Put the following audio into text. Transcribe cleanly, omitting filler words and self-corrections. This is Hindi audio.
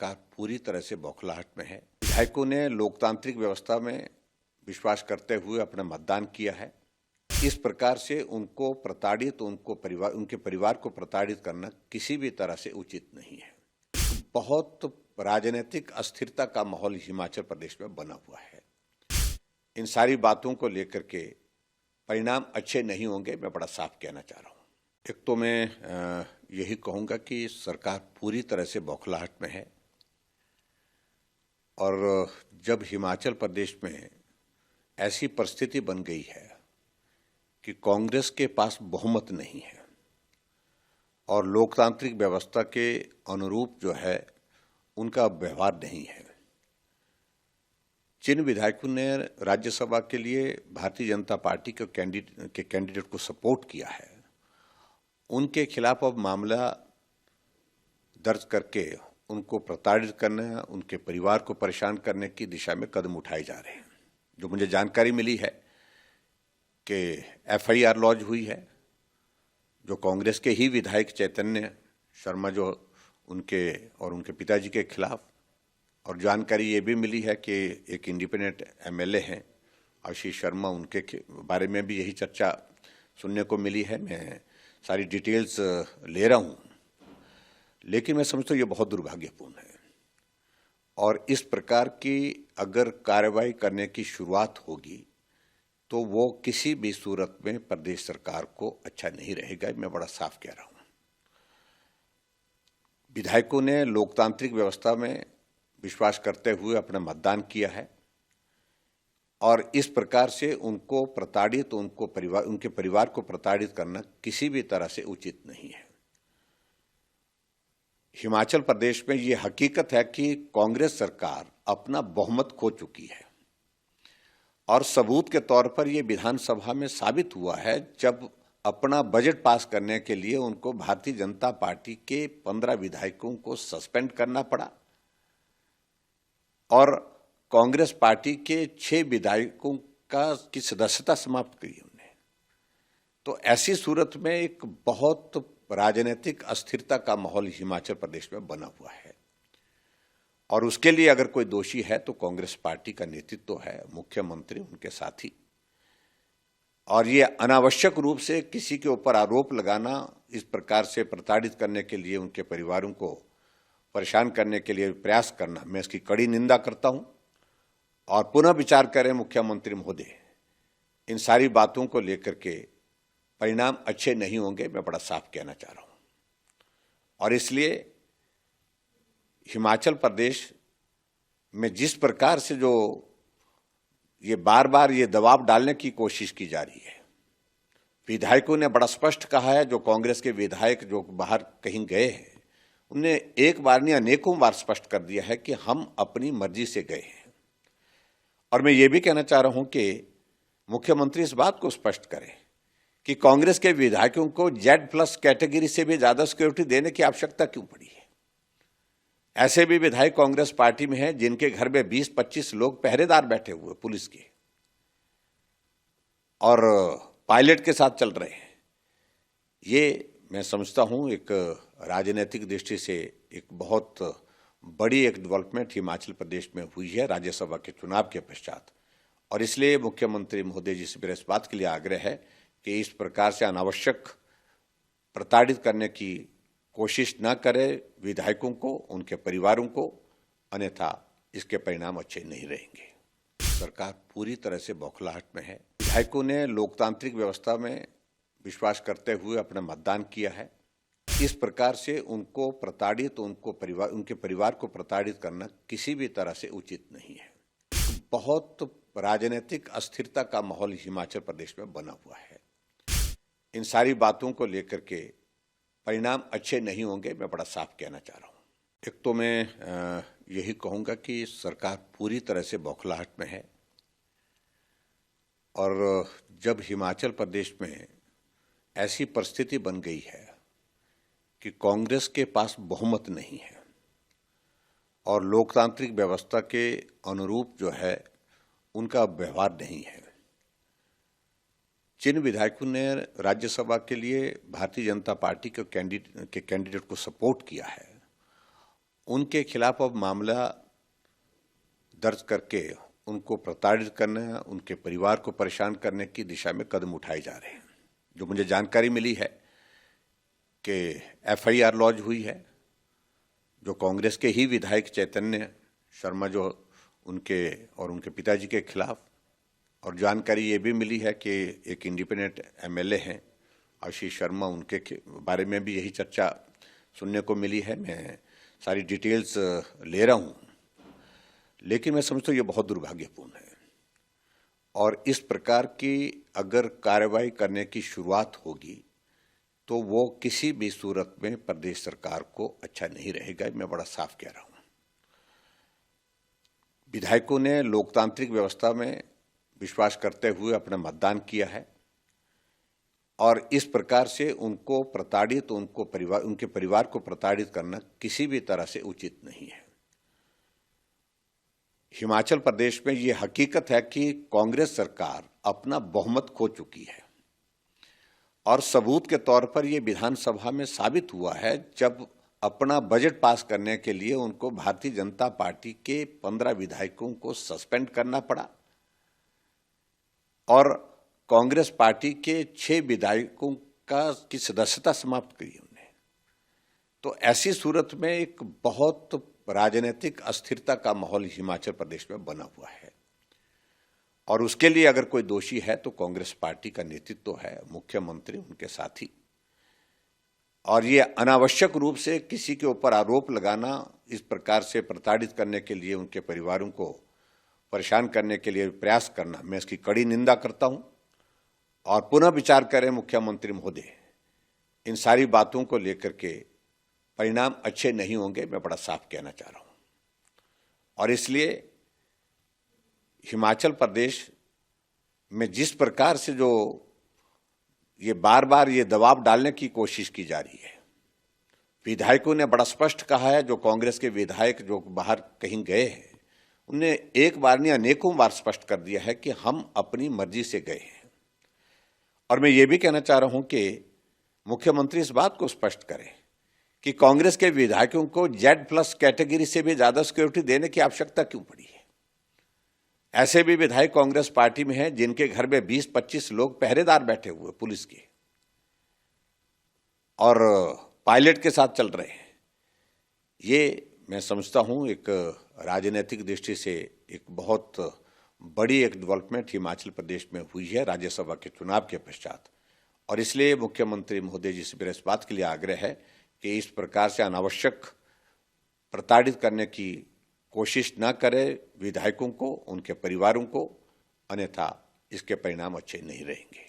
सरकार पूरी तरह से बौखलाहट में है। विधायकों ने लोकतांत्रिक व्यवस्था में विश्वास करते हुए अपना मतदान किया है। इस प्रकार से उनको प्रताड़ित, उनके परिवार को प्रताड़ित करना किसी भी तरह से उचित नहीं है। बहुत राजनीतिक अस्थिरता का माहौल हिमाचल प्रदेश में बना हुआ है। इन सारी बातों को लेकर के परिणाम अच्छे नहीं होंगे, मैं बड़ा साफ कहना चाह रहा हूँ। एक तो मैं यही कहूँगा कि सरकार पूरी तरह से बौखलाहट में है और जब हिमाचल प्रदेश में ऐसी परिस्थिति बन गई है कि कांग्रेस के पास बहुमत नहीं है और लोकतांत्रिक व्यवस्था के अनुरूप जो है उनका व्यवहार नहीं है। जिन विधायकों ने राज्यसभा के लिए भारतीय जनता पार्टी के कैंडिडेट को सपोर्ट किया है, उनके खिलाफ अब मामला दर्ज करके उनको प्रताड़ित करने, उनके परिवार को परेशान करने की दिशा में कदम उठाए जा रहे हैं। जो मुझे जानकारी मिली है कि एफआईआर लॉन्च हुई है, जो कांग्रेस के ही विधायक चैतन्य शर्मा जो उनके पिताजी के खिलाफ, और जानकारी ये भी मिली है कि एक इंडिपेंडेंट एमएलए हैं आशीष शर्मा, उनके बारे में भी यही चर्चा सुनने को मिली है। मैं सारी डिटेल्स ले रहा हूँ, लेकिन मैं समझता हूँ ये बहुत दुर्भाग्यपूर्ण है और इस प्रकार की अगर कार्रवाई करने की शुरुआत होगी तो वो किसी भी सूरत में प्रदेश सरकार को अच्छा नहीं रहेगा, मैं बड़ा साफ कह रहा हूँ। विधायकों ने लोकतांत्रिक व्यवस्था में विश्वास करते हुए अपना मतदान किया है और इस प्रकार से उनको प्रताड़ित, उनके परिवार को प्रताड़ित करना किसी भी तरह से उचित नहीं है। हिमाचल प्रदेश में ये हकीकत है कि कांग्रेस सरकार अपना बहुमत खो चुकी है और सबूत के तौर पर ये विधानसभा में साबित हुआ है जब अपना बजट पास करने के लिए उनको भारतीय जनता पार्टी के 15 विधायकों को सस्पेंड करना पड़ा और कांग्रेस पार्टी के 6 विधायकों की सदस्यता समाप्त करी उन्होंने। तो ऐसी सूरत में एक बहुत राजनीतिक अस्थिरता का माहौल हिमाचल प्रदेश में बना हुआ है और उसके लिए अगर कोई दोषी है तो कांग्रेस पार्टी का नेतृत्व है, मुख्यमंत्री, उनके साथी। और ये अनावश्यक रूप से किसी के ऊपर आरोप लगाना, इस प्रकार से प्रताड़ित करने के लिए, उनके परिवारों को परेशान करने के लिए प्रयास करना, मैं इसकी कड़ी निंदा करता हूं और पुनः विचार करें मुख्यमंत्री महोदय। इन सारी बातों को लेकर के परिणाम अच्छे नहीं होंगे, मैं बड़ा साफ कहना चाह रहा हूं। और इसलिए हिमाचल प्रदेश में जिस प्रकार से जो ये बार बार ये दबाव डालने की कोशिश की जा रही है, विधायकों ने बड़ा स्पष्ट कहा है, जो कांग्रेस के विधायक जो बाहर कहीं गए हैं उन्हें एक बार नहीं अनेकों बार स्पष्ट कर दिया है कि हम अपनी मर्जी से गए हैं। और मैं ये भी कहना चाह रहा हूं कि मुख्यमंत्री इस बात को स्पष्ट करें कि कांग्रेस के विधायकों को Z+ कैटेगरी से भी ज्यादा सिक्योरिटी देने की आवश्यकता क्यों पड़ी है। ऐसे भी विधायक कांग्रेस पार्टी में हैं जिनके घर में 20-25 लोग पहरेदार बैठे हुए पुलिस के और पायलट के साथ चल रहे हैं। ये मैं समझता हूं एक राजनीतिक दृष्टि से एक बहुत बड़ी एक डेवलपमेंट हिमाचल प्रदेश में हुई है राज्यसभा के चुनाव के पश्चात। और इसलिए मुख्यमंत्री महोदय जी से मेरा इस बात के लिए आग्रह है कि इस प्रकार से अनावश्यक प्रताड़ित करने की कोशिश न करें विधायकों को, उनके परिवारों को, अन्यथा इसके परिणाम अच्छे नहीं रहेंगे। सरकार पूरी तरह से बौखलाहट में है। विधायकों ने लोकतांत्रिक व्यवस्था में विश्वास करते हुए अपना मतदान किया है। इस प्रकार से उनको प्रताड़ित, उनके परिवार को प्रताड़ित करना किसी भी तरह से उचित नहीं है। बहुत राजनीतिक अस्थिरता का माहौल हिमाचल प्रदेश में बना हुआ है। इन सारी बातों को लेकर के परिणाम अच्छे नहीं होंगे, मैं बड़ा साफ कहना चाह रहा हूँ। एक तो मैं यही कहूँगा कि सरकार पूरी तरह से बौखलाहट में है और जब हिमाचल प्रदेश में ऐसी परिस्थिति बन गई है कि कांग्रेस के पास बहुमत नहीं है और लोकतांत्रिक व्यवस्था के अनुरूप जो है उनका व्यवहार नहीं है। जिन विधायकों ने राज्यसभा के लिए भारतीय जनता पार्टी के कैंडिडेट को सपोर्ट किया है, उनके खिलाफ अब मामला दर्ज करके उनको प्रताड़ित करने, उनके परिवार को परेशान करने की दिशा में कदम उठाए जा रहे हैं। जो मुझे जानकारी मिली है कि एफआईआर लॉन्च हुई है, जो कांग्रेस के ही विधायक चैतन्य शर्मा जो उनके पिताजी के खिलाफ, और जानकारी ये भी मिली है कि एक इंडिपेंडेंट एमएलए हैं आशीष शर्मा, उनके बारे में भी यही चर्चा सुनने को मिली है। मैं सारी डिटेल्स ले रहा हूँ, लेकिन मैं समझता हूँ ये बहुत दुर्भाग्यपूर्ण है और इस प्रकार की अगर कार्रवाई करने की शुरुआत होगी तो वो किसी भी सूरत में प्रदेश सरकार को अच्छा नहीं रहेगा। मैं बड़ा साफ कह रहा हूँ। विधायकों ने लोकतांत्रिक व्यवस्था में विश्वास करते हुए अपना मतदान किया है और इस प्रकार से उनको प्रताड़ित, उनके परिवार को प्रताड़ित करना किसी भी तरह से उचित नहीं है। हिमाचल प्रदेश में ये हकीकत है कि कांग्रेस सरकार अपना बहुमत खो चुकी है और सबूत के तौर पर यह विधानसभा में साबित हुआ है जब अपना बजट पास करने के लिए उनको भारतीय जनता पार्टी के 15 विधायकों को सस्पेंड करना पड़ा और कांग्रेस पार्टी के 6 विधायकों की सदस्यता समाप्त करी उन्होंने। तो ऐसी सूरत में एक बहुत राजनीतिक अस्थिरता का माहौल हिमाचल प्रदेश में बना हुआ है और उसके लिए अगर कोई दोषी है तो कांग्रेस पार्टी का नेतृत्व है, मुख्यमंत्री, उनके साथी। और ये अनावश्यक रूप से किसी के ऊपर आरोप लगाना, इस प्रकार से प्रताड़ित करने के लिए, उनके परिवारों को परेशान करने के लिए प्रयास करना, मैं इसकी कड़ी निंदा करता हूं और पुनः विचार करें मुख्यमंत्री महोदय। इन सारी बातों को लेकर के परिणाम अच्छे नहीं होंगे, मैं बड़ा साफ कहना चाह रहा हूं। और इसलिए हिमाचल प्रदेश में जिस प्रकार से जो ये बार बार ये दबाव डालने की कोशिश की जा रही है, विधायकों ने बड़ा स्पष्ट कहा है, जो कांग्रेस के विधायक जो बाहर कहीं गए हैं उन्हें एक बार नहीं अनेकों बार स्पष्ट कर दिया है कि हम अपनी मर्जी से गए हैं। और मैं ये भी कहना चाह रहा हूं कि मुख्यमंत्री इस बात को स्पष्ट करें कि कांग्रेस के विधायकों को Z+ कैटेगरी से भी ज्यादा सिक्योरिटी देने की आवश्यकता क्यों पड़ी है। ऐसे भी विधायक कांग्रेस पार्टी में हैं जिनके घर में 20-25 लोग पहरेदार बैठे हुए पुलिस के और पायलट के साथ चल रहे हैं। ये मैं समझता हूं एक राजनीतिक दृष्टि से एक बहुत बड़ी एक डेवलपमेंट हिमाचल प्रदेश में हुई है राज्यसभा के चुनाव के पश्चात। और इसलिए मुख्यमंत्री महोदय जी से मेरा इस बात के लिए आग्रह है कि इस प्रकार से अनावश्यक प्रताड़ित करने की कोशिश न करें विधायकों को, उनके परिवारों को, अन्यथा इसके परिणाम अच्छे नहीं रहेंगे।